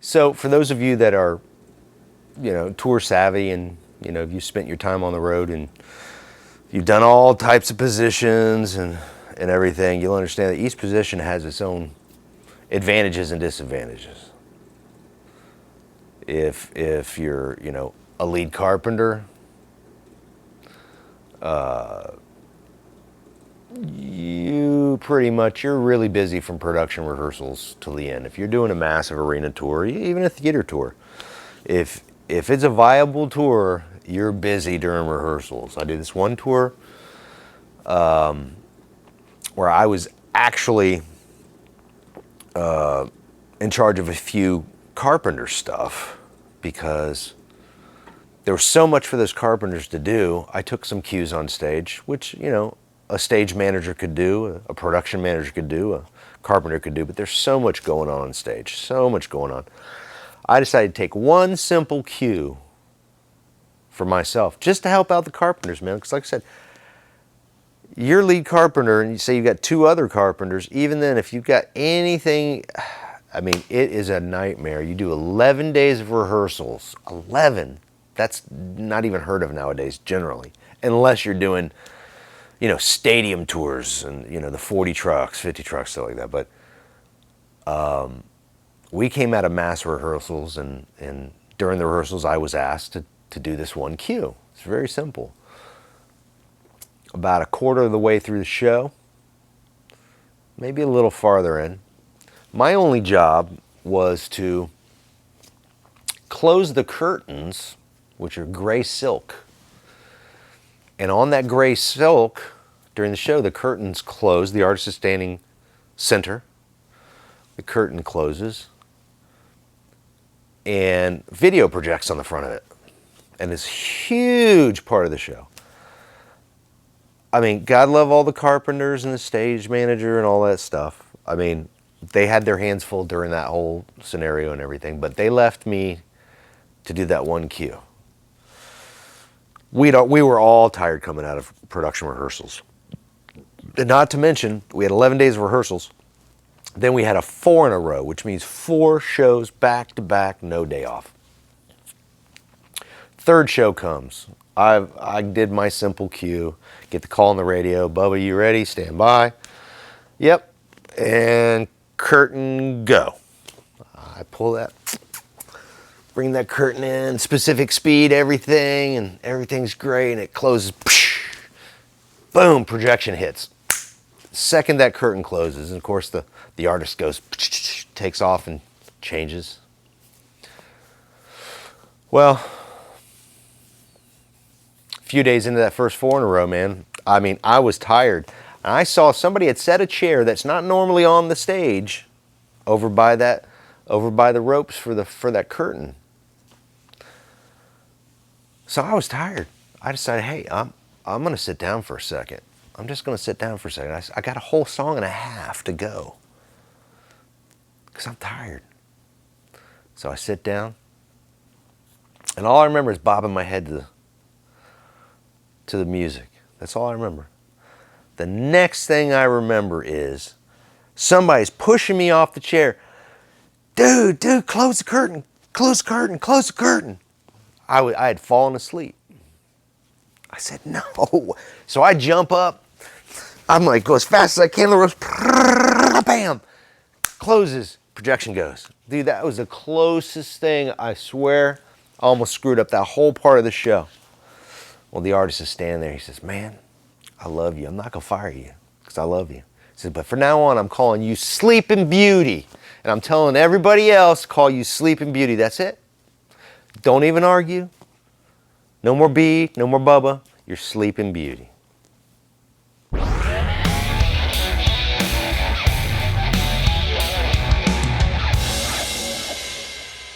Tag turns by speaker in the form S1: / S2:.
S1: So for those of you that are, tour savvy and, you spent your time on the road and you've done all types of positions and everything, you'll understand that each position has its own advantages and disadvantages. If you're, a lead carpenter, you're really busy from production rehearsals till the end. If you're doing a massive arena tour, even a theater tour, if it's a viable tour, you're busy during rehearsals. I did this one tour where I was actually in charge of a few carpenter stuff because there was so much for those carpenters to do. I took some cues on stage, which, a stage manager could do, a production manager could do, a carpenter could do, but there's so much going on stage, so much going on. I decided to take one simple cue for myself, just to help out the carpenters, man. Because like I said, you're lead carpenter and you say you've got two other carpenters, even then, if you've got anything, it is a nightmare. You do 11 days of rehearsals, 11. That's not even heard of nowadays, generally, unless you're doing, stadium tours and, the 40 trucks, 50 trucks, stuff like that. But we came out of mass rehearsals, and during the rehearsals, I was asked to do this one cue. It's very simple. About a quarter of the way through the show, maybe a little farther in, my only job was to close the curtains, which are gray silk. And on that gray silk, during the show, the curtains close. The artist is standing center. The curtain closes. And video projects on the front of it. And it's a huge part of the show. God love all the carpenters and the stage manager and all that stuff. They had their hands full during that whole scenario and everything, but they left me to do that one cue. We were all tired coming out of production rehearsals. And not to mention, we had 11 days of rehearsals. Then we had a 4 in a row, which means 4 shows back to back, no day off. Third show comes. I did my simple cue, get the call on the radio, Bubba, you ready? Stand by. Yep. And curtain, go. I pull that, bring that curtain in, specific speed, everything, and everything's great, and it closes. Boom, projection hits. Second that curtain closes, and of course the artist goes, takes off and changes. Well, a few days into that first 4 in a row, man, I was tired. And I saw somebody had set a chair that's not normally on the stage over by the ropes for that curtain. So I was tired. I decided, hey, I'm going to sit down for a second. I'm just going to sit down for a second. I got a whole song and a half to go because I'm tired. So I sit down, and all I remember is bobbing my head to the music. That's all I remember. The next thing I remember is somebody's pushing me off the chair. Dude, close the curtain, close the curtain, close the curtain. I had fallen asleep. I said, no. So I jump up. I'm like, go as fast as I can. The ropes, bam, closes, projection goes. Dude, that was the closest thing, I swear. I almost screwed up that whole part of the show. Well, the artist is standing there. He says, man, I love you. I'm not going to fire you because I love you. He says, but from now on, I'm calling you Sleeping Beauty. And I'm telling everybody else, call you Sleeping Beauty. That's it. Don't even argue. No more B, no more Bubba. You're Sleeping Beauty.